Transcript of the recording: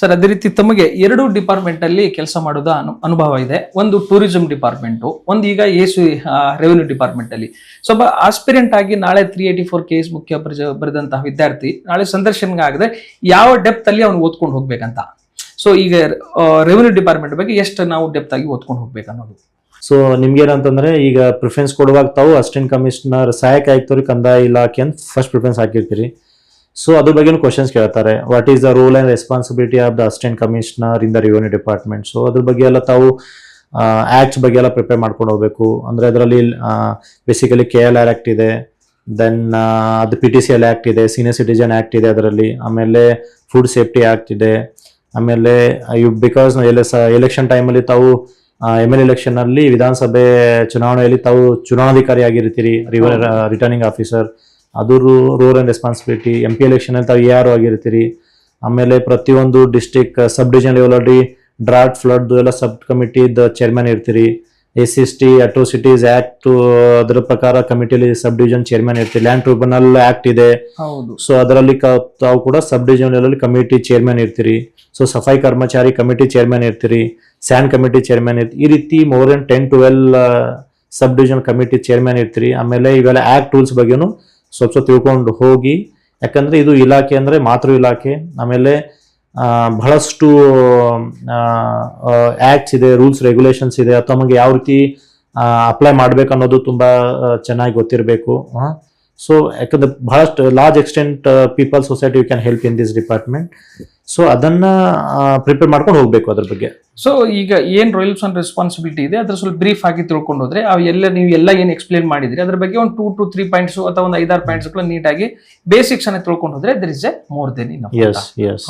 Sir ಅದೇ ರೀತಿ ತಮಗೆ ಎರಡು ಡಿಪಾರ್ಟ್ಮೆಂಟ್ ಅಲ್ಲಿ ಕೆಲಸ ಮಾಡೋದ ಅನುಭವ ಇದೆ. ಒಂದು ಟೂರಿಸಂ ಡಿಪಾರ್ಟ್ಮೆಂಟ್, ಒಂದು ಈಗ ರೆವಿನ್ಯೂ ಡಿಪಾರ್ಟ್ಮೆಂಟ್ ಅಲ್ಲಿ. ಸೊ ಒಬ್ಬ ಆಸ್ಪಿರೆಂಟ್ ಆಗಿ ನಾಳೆ 384 ಕೇಸ್ ಮುಖ್ಯ ಬರೆದಂತಹ ವಿದ್ಯಾರ್ಥಿ ನಾಳೆ ಸಂದರ್ಶನ ಆಗದೆ ಯಾವ ಡೆಪ್ತ್ ಅಲ್ಲಿ ಅವ್ನು ಓದ್ಕೊಂಡು ಹೋಗ್ಬೇಕಂತ. ಸೊ ಈಗ ರೆವಿನ್ಯೂ ಡಿಪಾರ್ಟ್ಮೆಂಟ್ ಬಗ್ಗೆ ಎಷ್ಟು ನಾವು ಡೆಪ್ತ್ ಆಗಿ ಓದ್ಕೊಂಡು ಹೋಗ್ಬೇಕು ಅನ್ನೋದು. ಸೊ ನಿಮ್ಗೇನಂತಂದ್ರೆ ಈಗ ಪ್ರಿಫರೆನ್ಸ್ ಕೊಡುವಾಗ ತಾವು ಅಸಿಸ್ಟೆಂಟ್ ಕಮಿಷನರ್ ಸಹಾಯಕ ಆಯುಕ್ತರು ಕಂದಾಯ ಇಲಾಖೆ ಅಂತ ಫಸ್ಟ್ ಪ್ರಿಫರೆನ್ಸ್ ಹಾಕಿರ್ತೀರಿ. ಸೊ ಅದ್ರ ಬಗ್ಗೆ ಕ್ವಶನ್ಸ್ ಕೇಳ್ತಾರೆ. What is the rule and responsibility of the assistant commissioner in the revenue department. So ಅದ್ರ ಬಗ್ಗೆ ಎಲ್ಲ ತಾವು ಆಕ್ಟ್ಸ್ ಬಗ್ಗೆ ಎಲ್ಲ ಪ್ರಿಪೇರ್ ಮಾಡ್ಕೊಂಡು ಹೋಗ್ಬೇಕು. ಅಂದ್ರೆ ಅದರಲ್ಲಿ ಬೇಸಿಕಲಿ KLR ಆಕ್ಟ್ ಇದೆ, ದೆನ್ ಅದು PTCL ಆಕ್ಟ್ ಇದೆ, ಸೀನಿಯರ್ ಸಿಟಿಜನ್ ಆಕ್ಟ್ ಇದೆ ಅದರಲ್ಲಿ, ಆಮೇಲೆ ಫುಡ್ ಸೇಫ್ಟಿ ಆಕ್ಟ್ ಇದೆ, ಆಮೇಲೆ ಬಿಕಾಸ್ ಎಲೆಕ್ಷನ್ ಟೈಮಲ್ಲಿ ತಾವು ML ಎಲೆಕ್ಷನ್ ಅಲ್ಲಿ ವಿಧಾನಸಭೆ ಚುನಾವಣೆಯಲ್ಲಿ ತಾವು ಚುನಾವಣಾಧಿಕಾರಿ ಆಗಿರ್ತೀರಿ, ರಿಟರ್ನಿಂಗ್ ಆಫೀಸರ್, ಅದು rule and responsibility. MP election ಅಲ್ಲಿ ತಾವು AR ಆಗಿರ್ತೀರಿ. ಆಮೇಲೆ ಪ್ರತಿಯೊಂದು ಡಿಸ್ಟ್ರಿಕ್ಟ್ ಸಬ್ ಡಿವಿಷನ್ ಲೆವೆಲ್ ಅಲ್ಲಿ ಡ್ರಾಟ್ ಫ್ಲಡ್ ಎಲ್ಲ ಸಬ್ ಕಮಿಟಿ ಚೇರ್ಮನ್ ಇರ್ತೀರಿ. SC/ST ಅಟ್ರೋಸಿಟೀಸ್ ಆಕ್ಟ್ ಅದರ ಪ್ರಕಾರ ಕಮಿಟಿಯಲ್ಲಿ ಸಬ್ ಡಿವಿಷನ್ ಚೇರ್ಮನ್ ಇರ್ತೀರಿ. ಲ್ಯಾಂಡ್ ಟ್ರಿಬ್ಯುನಲ್ ಆಕ್ಟ್ ಇದೆ. ಸೊ ಅದರಲ್ಲಿ ತಾವು ಕೂಡ sub division level committee chairman ಇರ್ತೀರಿ. ಸೊ ಸಫಾಯಿ ಕರ್ಮಚಾರಿ ಕಮಿಟಿ ಚೇರ್ಮನ್ ಇರ್ತೀರಿ, ಸ್ಯಾಂಡ್ ಕಮಿಟಿ ಚೇರ್ಮನ್ ಇರ್ತೀರಿ. ಈ ರೀತಿ more than 10-12 sub division committee chairman ಇರ್ತೀರಿ. ಆಮೇಲೆ ಇವೆಲ್ಲ ಆಕ್ಟ್ ರೂಲ್ಸ್ ಬಗ್ಗೆನು ಸ್ವಲ್ಪ ತಿಳ್ಕೊಂಡು ಹೋಗಿ, ಯಾಕಂದ್ರೆ ಇದು ಇಲಾಖೆ ಅಂದ್ರೆ ಮಾತೃ ಇಲಾಖೆ. ಆಮೇಲೆ ಬಹಳಷ್ಟು ಆಕ್ಟ್ಸ್ ಇದೆ, ರೂಲ್ಸ್ ರೆಗ್ಯುಲೇಷನ್ಸ್ ಇದೆ, ಅಥವಾ ನಮಗೆ ಯಾವ ರೀತಿ ಅಪ್ಲೈ ಮಾಡ್ಬೇಕು ಅನ್ನೋದು ತುಂಬಾ ಚೆನ್ನಾಗಿ ಗೊತ್ತಿರಬೇಕು. ಸೊ ಯಾಕಂದ್ರೆ ಬಹಳಷ್ಟು large extent people society you can help in this department. So ಅದನ್ನ ಪ್ರಿಪೇರ್ ಮಾಡ್ಕೊಂಡು ಹೋಗ್ಬೇಕು ಅದ್ರ ಬಗ್ಗೆ. ಸೊ ಈಗ ಏನ್ ರೂಲ್ಸ್ ಅಂಡ್ ರೆಸ್ಪಾನ್ಸಿಬಿಲಿಟಿ ಇದೆ ಅದ್ರ ಸ್ವಲ್ಪ ಬ್ರೀಫ್ ಆಗಿ ತಿಳ್ಕೊಂಡು ಹೋದ್ರೆ ನೀವು ಎಲ್ಲ ಏನ್ ಎಕ್ಸ್ಪ್ಲೇನ್ ಮಾಡಿದ್ರಿ ಅದ್ರ ಬಗ್ಗೆ ಒಂದು 2 to 3 ಪಾಯಿಂಟ್ಸ್ ಅಥವಾ ಒಂದು 5-6 ಪಾಯಿಂಟ್ಸ್ ನೀಟಾಗಿ ಬೇಸಿಕ್ಸ್ ಅನ್ನ ತಿಳ್ಕೊಂಡು ಹೋದ್ರೆ there is a more than enough. Yes.